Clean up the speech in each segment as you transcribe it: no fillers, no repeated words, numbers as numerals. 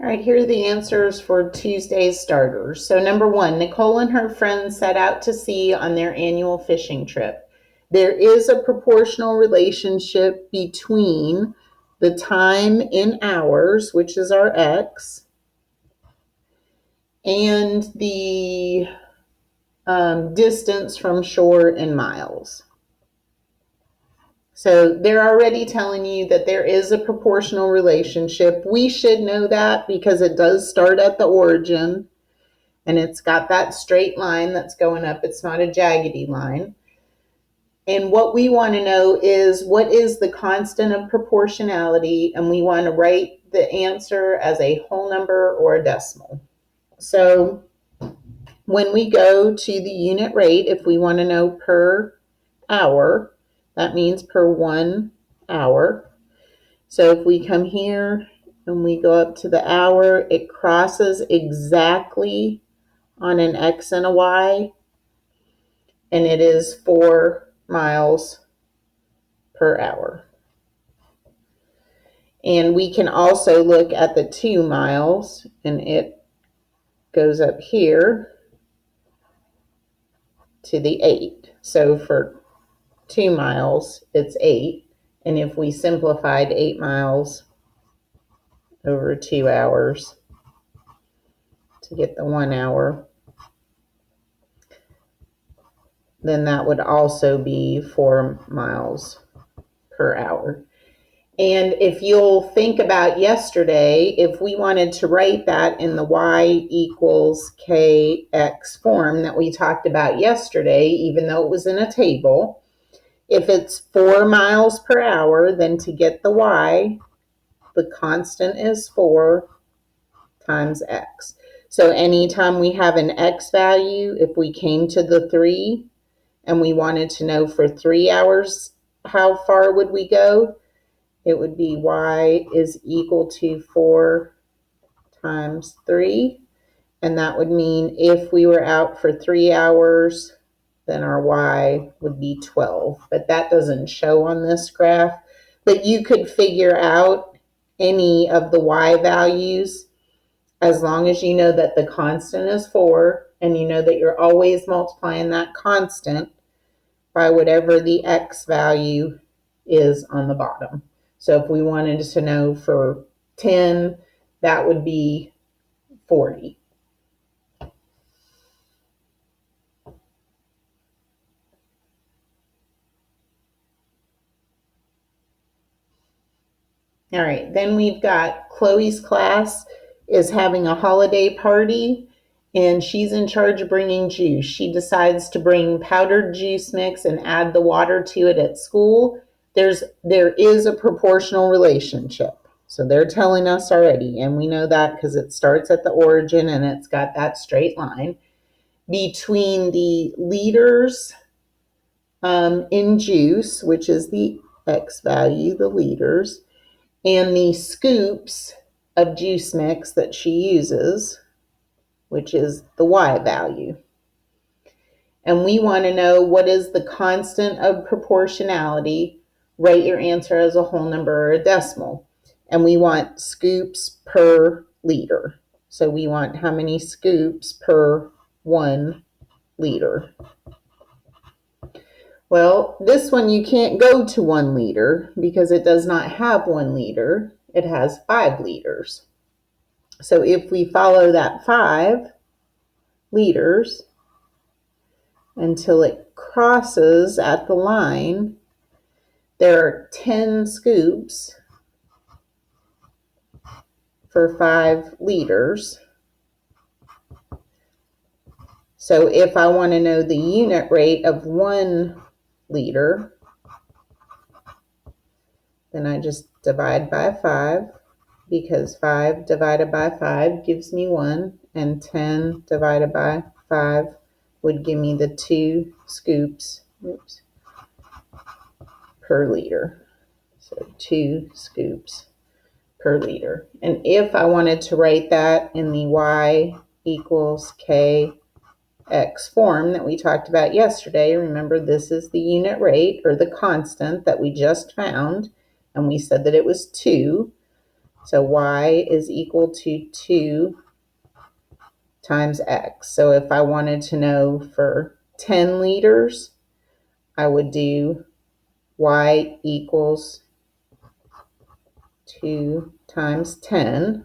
All right, here are the answers for Tuesday's starters. So number 1, Nicole and her friends set out to sea on their annual fishing trip. There is a proportional relationship between the time in hours, which is our x, and the distance from shore in miles. So they're already telling you that there is a proportional relationship. We should know that because it does start at the origin and it's got that straight line that's going up. It's not a jaggedy line. And what we want to know is what is the constant of proportionality, and we want to write the answer as a whole number or a decimal. So when we go to the unit rate, if we want to know per hour, that means per 1 hour. So if we come here and we go up to the hour, it crosses exactly on an X and a Y, and it is 4 miles per hour. And we can also look at the 2 miles, and it goes up here to the 8. So for 2 miles, it's 8. And if we simplified 8 miles over 2 hours to get the 1 hour, then that would also be 4 miles per hour. And if you'll think about yesterday, if we wanted to write that in the y equals kx form that we talked about yesterday, even though it was in a table, if it's 4 miles per hour, then to get the y, the constant is 4 times x. So anytime we have an x value, if we came to the 3 and we wanted to know for 3 hours how far would we go, it would be y is equal to 4 times 3. And that would mean if we were out for 3 hours, then our y would be 12. But that doesn't show on this graph. But you could figure out any of the y values as long as you know that the constant is 4 and you know that you're always multiplying that constant by whatever the x value is on the bottom. So if we wanted to know for 10, that would be 40. All right, then we've got Chloe's class is having a holiday party and she's in charge of bringing juice. She decides to bring powdered juice mix and add the water to it at school. There is a proportional relationship. So they're telling us already, and we know that because it starts at the origin and it's got that straight line between the liters in juice, which is the X value, the liters, and the scoops of juice mix that she uses, which is the Y value. And we want to know what is the constant of proportionality. Write your answer as a whole number or a decimal. And we want scoops per liter. So we want how many scoops per 1 liter. Well, this one you can't go to 1 liter because it does not have 1 liter. It has 5 liters. So if we follow that 5 liters until it crosses at the line, there are 10 scoops for 5 liters. So if I want to know the unit rate of 1 liter, then I just divide by 5, because 5 divided by 5 gives me 1, and 10 divided by 5 would give me the 2 scoops per liter. So 2 scoops per liter. And if I wanted to write that in the y equals kx form that we talked about yesterday, remember this is the unit rate or the constant that we just found, and we said that it was 2. So y is equal to 2 times x. So if I wanted to know for 10 liters, I would do y equals 2 times 10.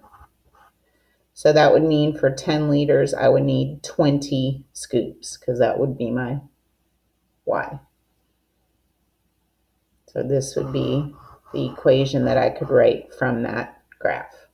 So that would mean for 10 liters, I would need 20 scoops because that would be my y. So this would be the equation that I could write from that graph.